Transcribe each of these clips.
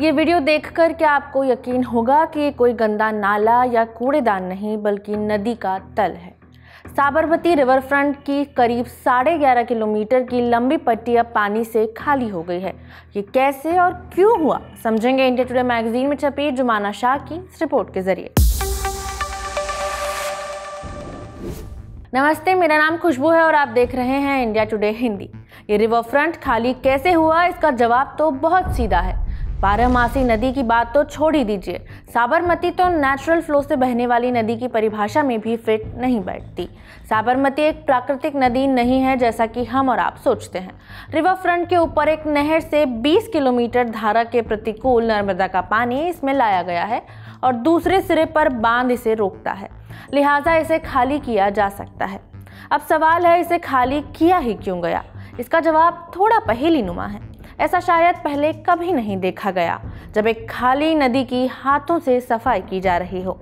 ये वीडियो देखकर क्या आपको यकीन होगा कि कोई गंदा नाला या कूड़ेदान नहीं बल्कि नदी का तल है। साबरमती रिवर फ्रंट की करीब 11.5 किलोमीटर की लंबी पट्टी अब पानी से खाली हो गई है। ये कैसे और क्यों हुआ, समझेंगे इंडिया टुडे मैगजीन में छपी जुमाना शाह की इस रिपोर्ट के जरिए। नमस्ते, मेरा नाम खुशबू है और आप देख रहे हैं इंडिया टुडे हिंदी। ये रिवर फ्रंट खाली कैसे हुआ, इसका जवाब तो बहुत सीधा है। बारहमासी नदी की बात तो छोड़ ही दीजिए, साबरमती तो नेचुरल फ्लो से बहने वाली नदी की परिभाषा में भी फिट नहीं बैठती। साबरमती एक प्राकृतिक नदी नहीं है जैसा कि हम और आप सोचते हैं। रिवर फ्रंट के ऊपर एक नहर से 20 किलोमीटर धारा के प्रतिकूल नर्मदा का पानी इसमें लाया गया है और दूसरे सिरे पर बांध इसे रोकता है, लिहाजा इसे खाली किया जा सकता है। अब सवाल है, इसे खाली किया ही क्यों गया? इसका जवाब थोड़ा पहेलीनुमा है। ऐसा शायद पहले कभी नहीं देखा गया जब एक खाली नदी की हाथों से सफाई की जा रही हो।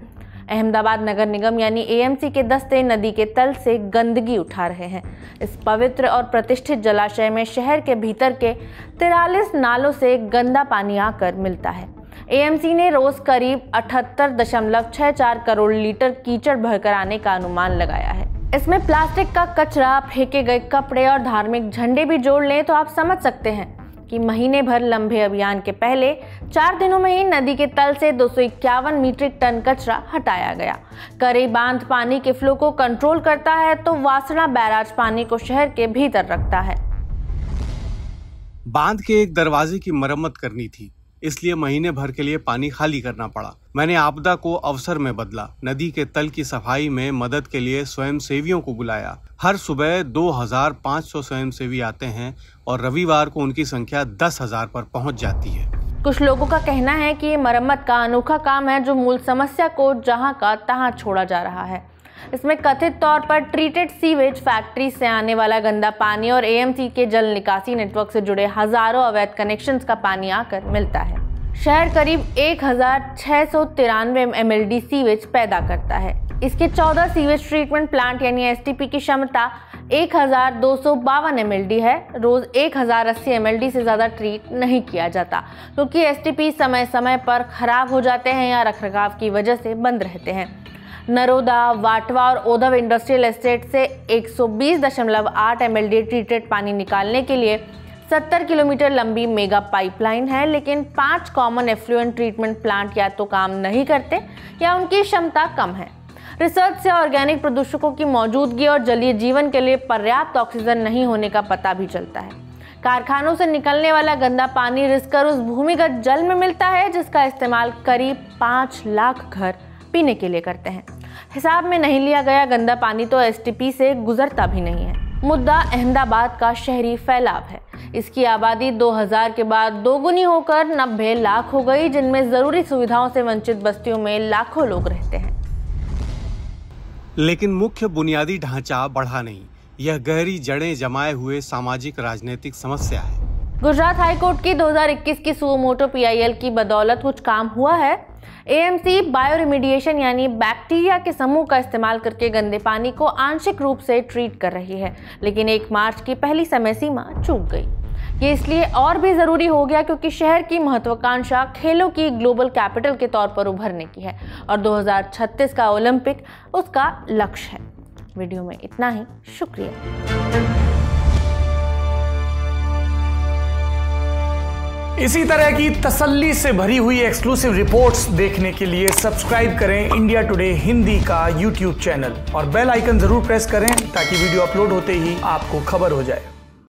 अहमदाबाद नगर निगम यानी एएमसी के दस्ते नदी के तल से गंदगी उठा रहे हैं। इस पवित्र और प्रतिष्ठित जलाशय में शहर के भीतर के 43 नालों से गंदा पानी आकर मिलता है। एएमसी ने रोज करीब 78.64 करोड़ लीटर कीचड़ बहकर आने का अनुमान लगाया है। इसमें प्लास्टिक का कचरा, फेंके गए कपड़े और धार्मिक झंडे भी जोड़ लें तो आप समझ सकते हैं कि महीने भर लंबे अभियान के पहले 4 दिनों में ही नदी के तल से 251 मीट्रिक टन कचरा हटाया गया। करी बांध पानी के फ्लो को कंट्रोल करता है तो वासना बैराज पानी को शहर के भीतर रखता है। बांध के एक दरवाजे की मरम्मत करनी थी, इसलिए महीने भर के लिए पानी खाली करना पड़ा। मैंने आपदा को अवसर में बदला। नदी के तल की सफाई में मदद के लिए स्वयंसेवियों को बुलाया। हर सुबह 2500 स्वयंसेवी आते हैं और रविवार को उनकी संख्या 10,000 पर पहुंच जाती है। कुछ लोगों का कहना है कि ये मरम्मत का अनोखा काम है जो मूल समस्या को जहां का तहां छोड़ा जा रहा है। इसमें कथित तौर पर ट्रीटेड सीवेज फैक्ट्री से आने वाला गंदा पानी और एएमसी के जल निकासी नेटवर्क से जुड़े हजारों अवैध कनेक्शंस का पानी आकर मिलता है। शहर करीब 1693 MLD सीवेज पैदा करता है। इसके 14 सीवेज ट्रीटमेंट प्लांट यानी एसटीपी की क्षमता 1252 MLD है। रोज 1080 MLD से ज्यादा ट्रीट नहीं किया जाता क्योंकि एसटीपी समय समय पर खराब हो जाते हैं या रखरखाव की वजह से बंद रहते हैं। नरोदा, वाटवा और ओधव इंडस्ट्रियल एस्टेट से 120.8 MLD ट्रीटेड पानी निकालने के लिए 70 किलोमीटर लंबी मेगा पाइपलाइन है, लेकिन 5 कॉमन एफ्लुएंट ट्रीटमेंट प्लांट या तो काम नहीं करते या उनकी क्षमता कम है। रिसर्च से ऑर्गेनिक प्रदूषकों की मौजूदगी और जलीय जीवन के लिए पर्याप्त ऑक्सीजन नहीं होने का पता भी चलता है। कारखानों से निकलने वाला गंदा पानी रिसकर उस भूमिगत जल में मिलता है जिसका इस्तेमाल करीब 5 लाख घर पीने के लिए करते हैं। हिसाब में नहीं लिया गया गंदा पानी तो एसटीपी से गुजरता भी नहीं है। मुद्दा अहमदाबाद का शहरी फैलाव है। इसकी आबादी 2000 के बाद दोगुनी होकर 90 लाख हो गई, जिनमें जरूरी सुविधाओं से वंचित बस्तियों में लाखों लोग रहते हैं। लेकिन मुख्य बुनियादी ढांचा बढ़ा नहीं। यह गहरी जड़ें जमाए हुए सामाजिक राजनीतिक समस्या है। गुजरात हाईकोर्ट की 2021 की सुओ मोटो PIL की बदौलत कुछ काम हुआ है। एएमसी बायोरिमीडिएशन यानी बैक्टीरिया के समूह का इस्तेमाल करके गंदे पानी को आंशिक रूप से ट्रीट कर रही है, लेकिन 1 मार्च की पहली समय सीमा चूक गई। ये इसलिए और भी जरूरी हो गया क्योंकि शहर की महत्वाकांक्षा खेलों की ग्लोबल कैपिटल के तौर पर उभरने की है और 2036 का ओलंपिक उसका लक्ष्य है। वीडियो में इतना ही, शुक्रिया। इसी तरह की तसल्ली से भरी हुई एक्सक्लूसिव रिपोर्ट्स देखने के लिए सब्सक्राइब करें इंडिया टुडे हिंदी का YouTube चैनल और बेल आइकन जरूर प्रेस करें ताकि वीडियो अपलोड होते ही आपको खबर हो जाए।